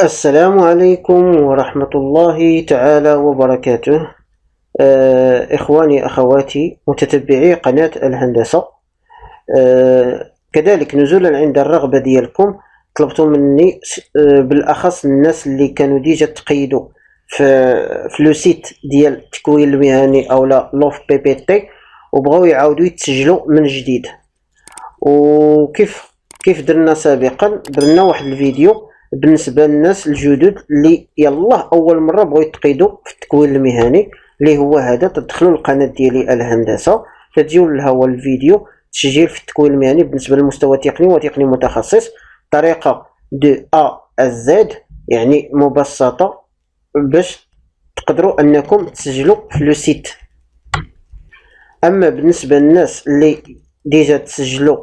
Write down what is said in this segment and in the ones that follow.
السلام عليكم ورحمة الله تعالى وبركاته. إخواني أخواتي متتبعي قناة الهندسة، كذلك نزولا عند الرغبة ديالكم طلبتوا مني بالأخص الناس اللي كانوا ديجا تقيدوا في لو سيت ديال التكوين المهني أو لا لوف بي بي تي وبغاو يعاودوا يتسجلوا من جديد. وكيف درنا سابقا، درنا واحد الفيديو بالنسبه للناس الجدد اللي يلاه اول مره بغاو يتقيدوا في التكوين المهني، اللي هو هذا. تدخلوا القناه ديالي الهندسه، تجيو لها هو الفيديو تسجيل في التكوين المهني بالنسبه للمستوى التقني وتقني متخصص، طريقه دو ا زد، يعني مبسطه باش تقدروا انكم تسجلوا في لو سيت. اما بالنسبه للناس اللي ديجا تسجلوا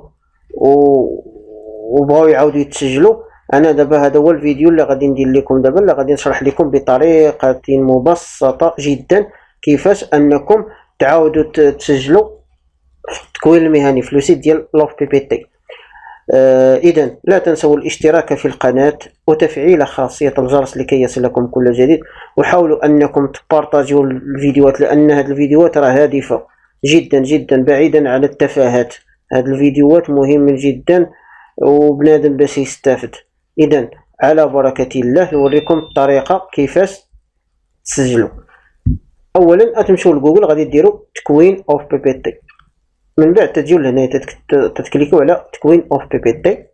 وبغاو يعاودوا يتسجلوا، انا دابا هذا هو الفيديو اللي غادي ندير لكم دابا، اللي غادي نشرح لكم بطريقه مبسطه جدا كيفاش انكم تعاودوا تسجلوا في التكوين المهني في لو سيت ديال لوف بي بي تي. اذا لا تنسوا الاشتراك في القناه وتفعيل خاصيه الجرس لكي يصلكم كل جديد، وحاولوا انكم تبارطاجيو الفيديوهات، لان هذه الفيديوهات راه هادفه جدا جدا بعيدا عن التفاهات. هذه الفيديوهات مهمه جدا وبنادم باش يستافد. اذا على بركه الله نوريكم الطريقه كيفاش تسجلوا. اولا تمشيو لجوجل، غادي ديروا تكوين اوف بي بي تي، من بعد تجيو لهنا تتكليكوا على تكوين اوف بي بي تي،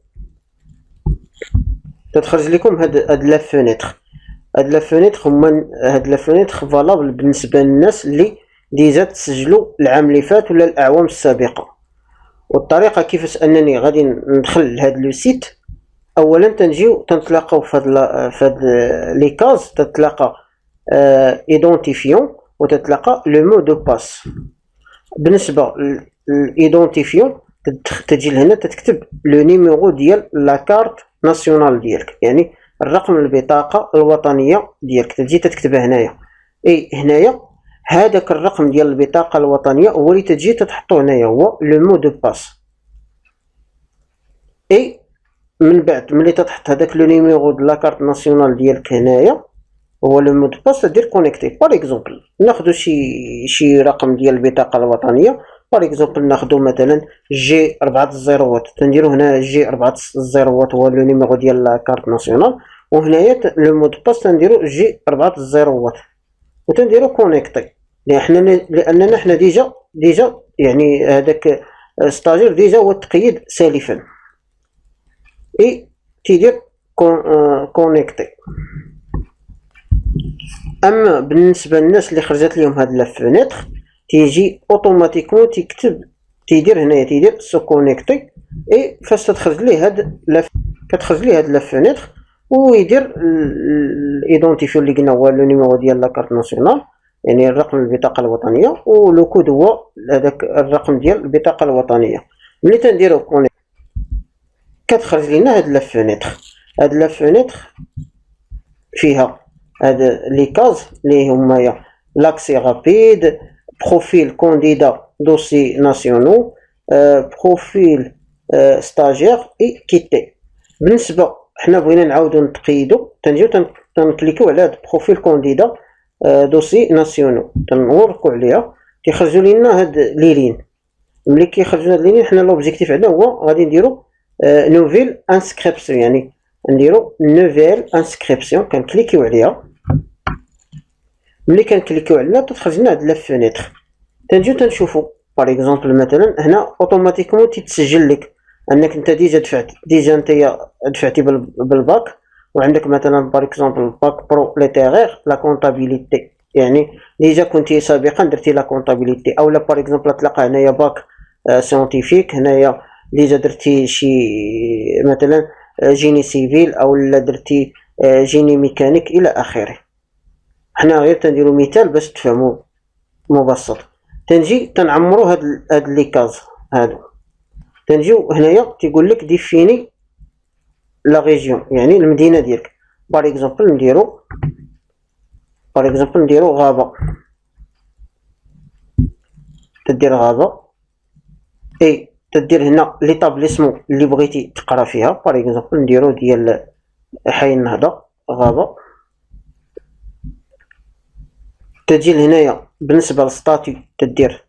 تتخرج لكم هاد لا فونيتر. هاد لا فونيتر هما هاد لا فونيتر فالابل بالنسبه للناس اللي ديجا تسجلوا العام اللي فات ولا الاعوام السابقه. والطريقه كيفاش انني غادي ندخل لهاد لو سيت، اولا تنجيو تنتلاقاو في هاد لي كاز، تتلاقى ايدونتيفيون وتتلاقى لو مو دو باس. بالنسبه للايدونتيفيون تجي لهنا تكتب لو نيميرو ديال لا كارت ناسيونال ديالك، يعني الرقم البطاقه الوطنيه ديالك، تجي تكتبها هنايا. اي هنايا هذاك الرقم ديال البطاقه الوطنيه هو اللي تجي تحطو هنايا، هو لو مو دو باس. اي من بعد ملي تحط هذاك لو نيميرو دو لا كارت ناسيونال ديالك هنايا هو لو مو دو باس، تدير كونيكتي. باغ اكزومبل ناخذ شي رقم ديال البطاقه الوطنيه، باغ اكزومبل ناخذ مثلا جي 4 الزيروات، تنديرو هنا جي 4 الزيروات هو لو نيميرو ديال لا كارت ناسيونال، وهنايا لو مو دو باس تنديرو جي 4 الزيروات وتنديرو كونيكتي. لاننا حنا ديجا يعني هذاك ستاجير ديجا هو تقيد سالفا. اي تيدير كونيكتي. اما بالنسبه للناس اللي خرجت لهم هاد لا فونيتر، تيجي اوتوماتيكمون تيدير هنايا تيدير سو كونيكتي. اي فاش تخرج ليه هاد لا فونيتر ويدير الايدونتيفيون اللي قلنا هو لو نيميرو ديال لا كارت ناسيونال، يعني الرقم البطاقه الوطنيه، ولو كود هو هذاك الرقم ديال البطاقه الوطنيه. ملي تنديرو كونيكتي كتخرج لنا هاد لا فونيتر. هاد لا فونيتر فيها هاد لي كاز اللي هما لاكسي رابيد، بروفيل كونديدا دوسي ناسيونو، بروفيل ستاجير اي كيتي. بالنسبه حنا بغينا نعاودو نتقيدو، تنجيو تنكليكيو على هاد بروفيل كونديدا دوسي ناسيونو، تنوركو عليها تيخرجوا لنا هاد لي لين. ملي كيخرجوا هاد لي لين حنا لوبجيكتيف عندنا هو غادي نديرو نوفيل انسكريبسيون، يعني نديرو نوفيل انسكريبسيون، كنكليكيو عليها. ملي كنكليكيو عليها تخرج لنا هاد لا فونيتر، تنجيو تنشوفو باغ اكزومبل مثلا هنا اوتوماتيكمون تيتسجل لك انك انت ديجا انت دفعتي بالباك، وعندك مثلا باغ اكزومبل باك برو ليتيرير لا كونطابيليتي، يعني ديجا كنتي سابقا درتي لا كونطابيليتي. اولا باغ اكزومبل تلقى هنايا باك سيونتيفيك، هنايا ديجا درتي شي مثلا جيني سيفيل او لا درتي جيني ميكانيك الى اخره. حنا غير تنديرو مثال باش تفهموا مبسط. تنجي تنعمرو هاد لي كاز هادو، تنجيو هنايا تيقول لك ديفيني لا ريجيون، يعني المدينه ديالك. باغ اكزومبل نديرو غابه، تدير غابه. اي تدير هنا ليطابليسمون اللي بغيتي تقرا فيها، باغ اكزومبل نديرو ديال حي النهضه غابة. تجي لهنايا بالنسبة للستاتيو تدير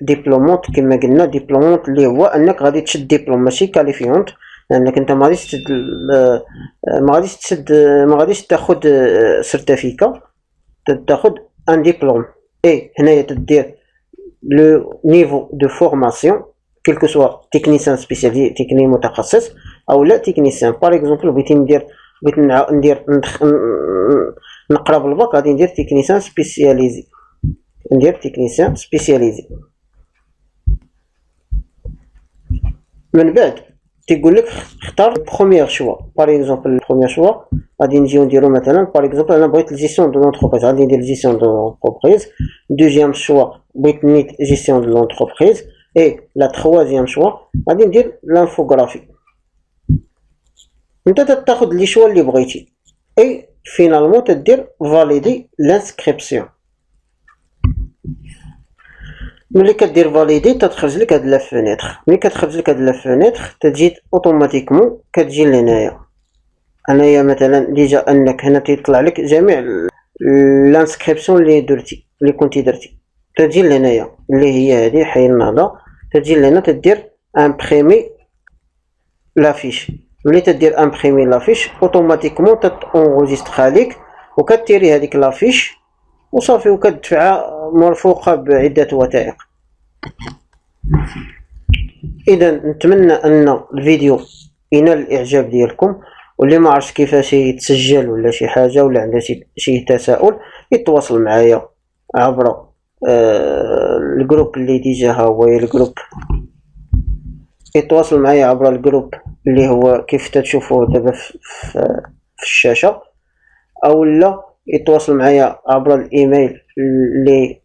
ديبلومونت كما قلنا. ديبلومونت اللي هو انك غادي تشد ديبلوم ماشي كاليفيونت، لانك انت ما غاديش تشد ما غاديش تاخد سيرتيفيكا، تاخد ان ديبلوم. اي هنايا تدير لو نيفو دو فورماسيون كيل كو سوا تكنيسيان سبيسيالي تكني متخصص او لا تكنيسيان. باغ اكزومبل بغيت ندير نقرا بالباك غادي ندير تكنيسيان سبيسياليزي، ندير تكنيسيان سبيسياليزي. من بعد تيقول لك اختار بروميير شوا. باغ اكزومبل بروميير شوا غادي نجيو نديرو مثلا باغ اكزومبل انا بغيت الجيستيون دو لونتربريز غادي ندير جيستيون دو لونتربريز. دوزيام شوا بغيت نيت جيستيون دو لونتربريز. اي لا تخوازيام شوا غادي ندير لانفوغرافي. انت تاخد لي شوا اللي بغيتي اي فينالمون تدير فاليدي لانسكريبسيون. ملي كدير فاليدي تتخرج لك هاد لا فونيتر. ملي كتخرج لك هاد لا فونيتر تجي اوتوماتيكمون كتجي لهنايا. انايا مثلا ديجا انك هنا تيطلع لك جميع لانسكريبسيون اللي درتي اللي كنتي درتي. تجي لهنايا اللي هي هذه حي النهضه، تجي لهنا تدير امبريمي لافيش. ملي تدير امبريمي لافيش اوتوماتيكمون تونغوجيسترا ليك وكتيري هذيك لافيش وصافي وكتدفعها مرفوقه بعده وثائق. اذا نتمنى ان الفيديو ينال الاعجاب ديالكم، واللي ما عرفش كيفاش يتسجل ولا شي حاجه ولا عنده شي تساؤل يتواصل معايا عبر الجروب اللي ديجا ها هو الجروب. يتواصل معايا عبر الجروب اللي هو كيف تشوفوه دابا في الشاشه، او لا يتواصل معايا عبر الايميل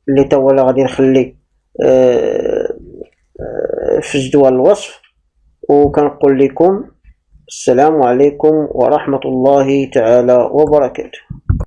اللي توا غادي نخلي في جدول الوصف. وكنقول لكم السلام عليكم ورحمة الله تعالى وبركاته.